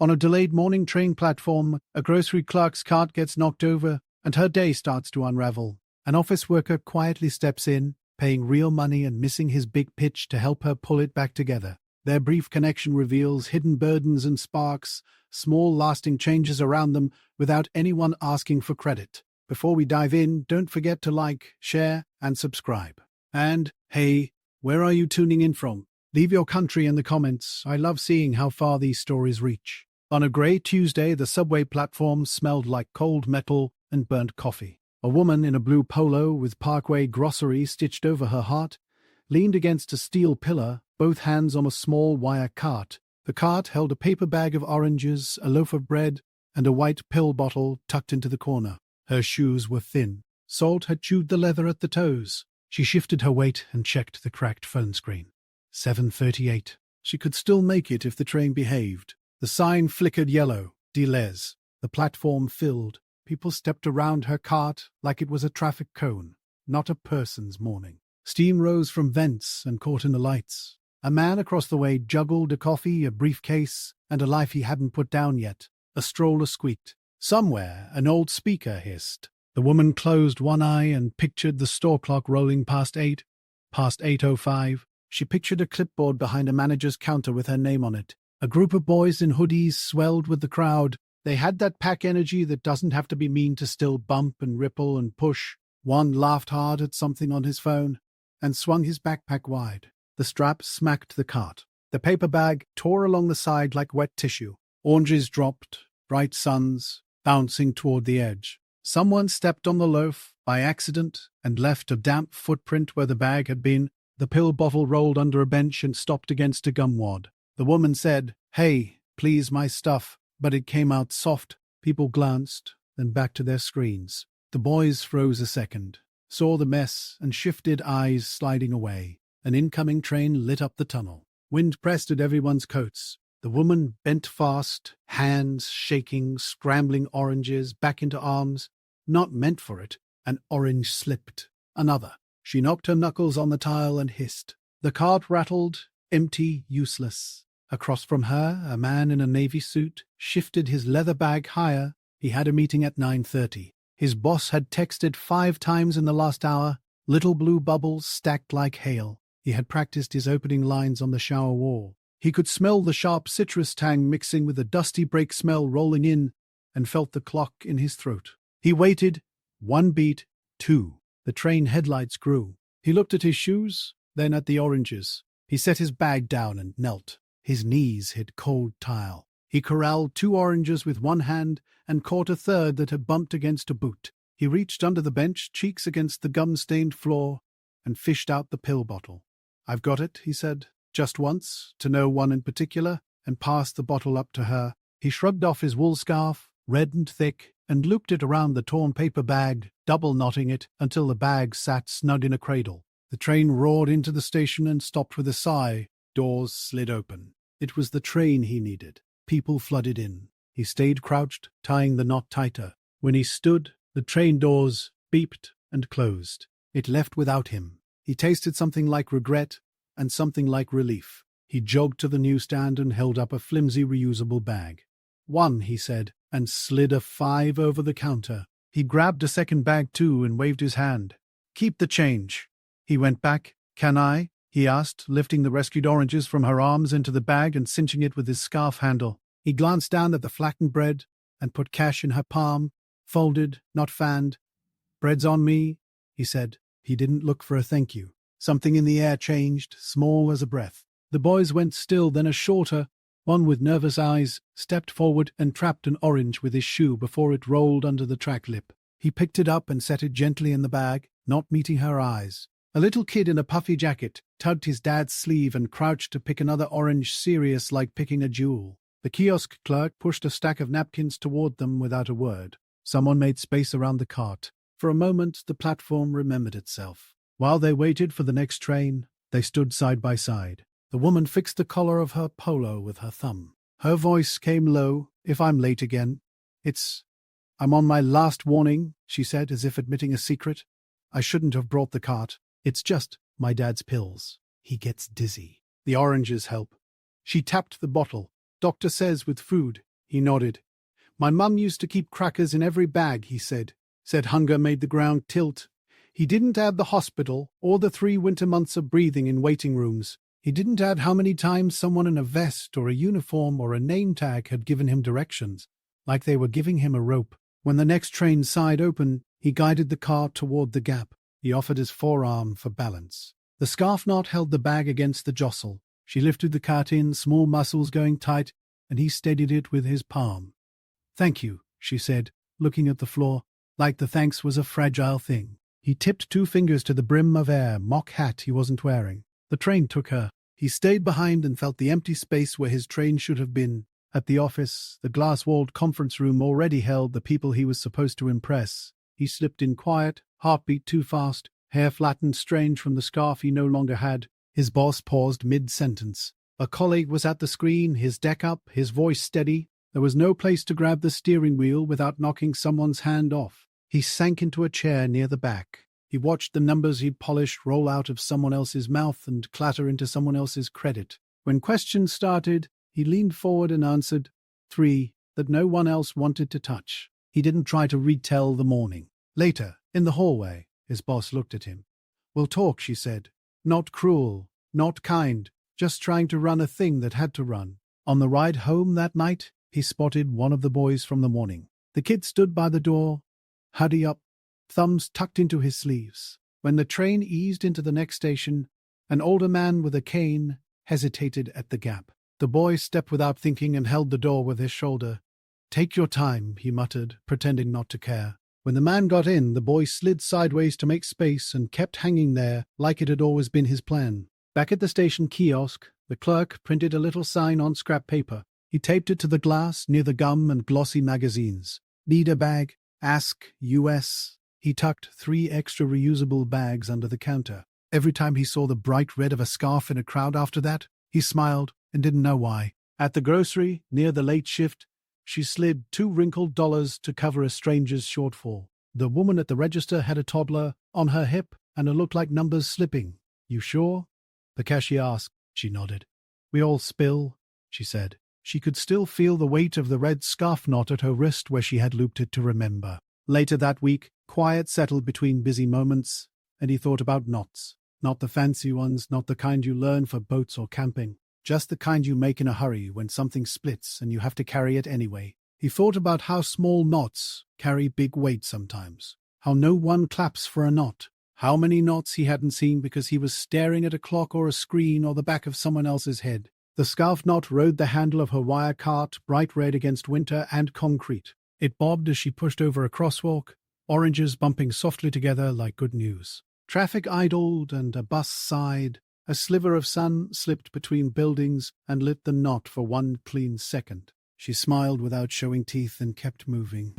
On a delayed morning train platform, a grocery clerk's cart gets knocked over, and her day starts to unravel. An office worker quietly steps in, paying real money and missing his big pitch to help her pull it back together. Their brief connection reveals hidden burdens and sparks, small lasting changes around them without anyone asking for credit. Before we dive in, don't forget to like, share, and subscribe. And, hey, where are you tuning in from? Leave your country in the comments. I love seeing how far these stories reach. On a grey Tuesday, the subway platform smelled like cold metal and burnt coffee. A woman in a blue polo with Parkway Grocery stitched over her heart leaned against a steel pillar, both hands on a small wire cart. The cart held a paper bag of oranges, a loaf of bread, and a white pill bottle tucked into the corner. Her shoes were thin. Salt had chewed the leather at the toes. She shifted her weight and checked the cracked phone screen. 7:38. She could still make it if the train behaved. The sign flickered yellow. Delays. The platform filled. People stepped around her cart like it was a traffic cone, not a person's morning. Steam rose from vents and caught in the lights. A man across the way juggled a coffee, a briefcase, and a life he hadn't put down yet. A stroller squeaked. Somewhere, an old speaker hissed. The woman closed one eye and pictured the store clock rolling past 8:05. She pictured a clipboard behind a manager's counter with her name on it. A group of boys in hoodies swelled with the crowd. They had that pack energy that doesn't have to be mean to still bump and ripple and push. One laughed hard at something on his phone and swung his backpack wide. The strap smacked the cart. The paper bag tore along the side like wet tissue. Oranges dropped, bright suns, bouncing toward the edge. Someone stepped on the loaf by accident and left a damp footprint where the bag had been. The pill bottle rolled under a bench and stopped against a gum wad. The woman said, "Hey, please, my stuff," but it came out soft. People glanced, then back to their screens. The boys froze a second, saw the mess, and shifted, eyes sliding away. An incoming train lit up the tunnel. Wind pressed at everyone's coats. The woman bent fast, hands shaking, scrambling oranges back into arms. Not meant for it. An orange slipped. Another. She knocked her knuckles on the tile and hissed. The cart rattled, empty, useless. Across from her, a man in a navy suit shifted his leather bag higher. He had a meeting at 9:30. His boss had texted 5 times in the last hour, little blue bubbles stacked like hail. He had practiced his opening lines on the shower wall. He could smell the sharp citrus tang mixing with the dusty brake smell rolling in, and felt the clock in his throat. He waited. 1 beat, 2. The train headlights grew. He looked at his shoes, then at the oranges. He set his bag down and knelt. His knees hit cold tile. He corralled 2 oranges with one hand and caught a third that had bumped against a boot. He reached under the bench, cheeks against the gum-stained floor, and fished out the pill bottle. "I've got it," he said, just once, to no one in particular, and passed the bottle up to her. He shrugged off his wool scarf, red and thick, and looped it around the torn paper bag, double-knotting it until the bag sat snug in a cradle. The train roared into the station and stopped with a sigh. Doors slid open. It was the train he needed. People flooded in. He stayed crouched, tying the knot tighter. When he stood, the train doors beeped and closed. It left without him. He tasted something like regret and something like relief. He jogged to the newsstand and held up a flimsy reusable bag. "1," he said, and slid a 5 over the counter. He grabbed a second bag too and waved his hand. "Keep the change." He went back. "Can I?" he asked, lifting the rescued oranges from her arms into the bag and cinching it with his scarf handle. He glanced down at the flattened bread and put cash in her palm, folded, not fanned. "Bread's on me," he said. He didn't look for a thank you. Something in the air changed, small as a breath. The boys went still, then a shorter, one with nervous eyes, stepped forward and trapped an orange with his shoe before it rolled under the track lip. He picked it up and set it gently in the bag, not meeting her eyes. A little kid in a puffy jacket tugged his dad's sleeve and crouched to pick another orange, serious like picking a jewel. The kiosk clerk pushed a stack of napkins toward them without a word. Someone made space around the cart. For a moment, the platform remembered itself. While they waited for the next train, they stood side by side. The woman fixed the collar of her polo with her thumb. Her voice came low. "If I'm late again, I'm on my last warning," she said, as if admitting a secret. "I shouldn't have brought the cart. It's just my dad's pills. He gets dizzy. The oranges help." She tapped the bottle. "Doctor says with food, He nodded. My mum used to keep crackers in every bag, he said. Said hunger made the ground tilt. He didn't add the hospital or the 3 winter months of breathing in waiting rooms. He didn't add how many times someone in a vest or a uniform or a name tag had given him directions, like they were giving him a rope. When the next train side opened, he guided the car toward the gap. He offered his forearm for balance. The scarf knot held the bag against the jostle. She lifted the cart in, small muscles going tight, and he steadied it with his palm. Thank you, she said, looking at the floor, like the thanks was a fragile thing. He tipped 2 fingers to the brim of air mock hat he wasn't wearing. The train took her. He stayed behind and felt the empty space where his train should have been. At the office, the glass-walled conference room already held the people he was supposed to impress. He slipped in quiet, heartbeat too fast, hair flattened strange from the scarf he no longer had. His boss paused mid-sentence. A colleague was at the screen, his deck up, his voice steady. There was no place to grab the steering wheel without knocking someone's hand off. He sank into a chair near the back. He watched the numbers he'd polished roll out of someone else's mouth and clatter into someone else's credit. When questions started, he leaned forward and answered 3 that no one else wanted to touch. He didn't try to retell the morning. Later, in the hallway, his boss looked at him. We'll talk, she said. Not cruel, not kind, just trying to run a thing that had to run. On the ride home that night, he spotted one of the boys from the morning. The kid stood by the door, hoodie up, thumbs tucked into his sleeves. When the train eased into the next station, an older man with a cane hesitated at the gap. The boy stepped without thinking and held the door with his shoulder. Take your time, he muttered, pretending not to care. When the man got in, the boy slid sideways to make space and kept hanging there like it had always been his plan. Back at the station kiosk, the clerk printed a little sign on scrap paper. He taped it to the glass near the gum and glossy magazines. Need a bag? Ask US. He tucked 3 extra reusable bags under the counter. Every time he saw the bright red of a scarf in a crowd after that, he smiled and didn't know why. At the grocery, near the late shift, she slid 2 wrinkled dollars to cover a stranger's shortfall. The woman at the register had a toddler on her hip and it looked like numbers slipping. You sure? The cashier asked. She nodded. We all spill, she said. She could still feel the weight of the red scarf knot at her wrist where she had looped it to remember. Later that week, quiet settled between busy moments, and he thought about knots. Not the fancy ones, not the kind you learn for boats or camping. Just the kind you make in a hurry when something splits and you have to carry it anyway. He thought about how small knots carry big weight sometimes. How no one claps for a knot. How many knots he hadn't seen because he was staring at a clock or a screen or the back of someone else's head. The scarf knot rode the handle of her wire cart, bright red against winter and concrete. It bobbed as she pushed over a crosswalk, oranges bumping softly together like good news. Traffic idled and a bus sighed. A sliver of sun slipped between buildings and lit the knot for 1 clean second. She smiled without showing teeth and kept moving.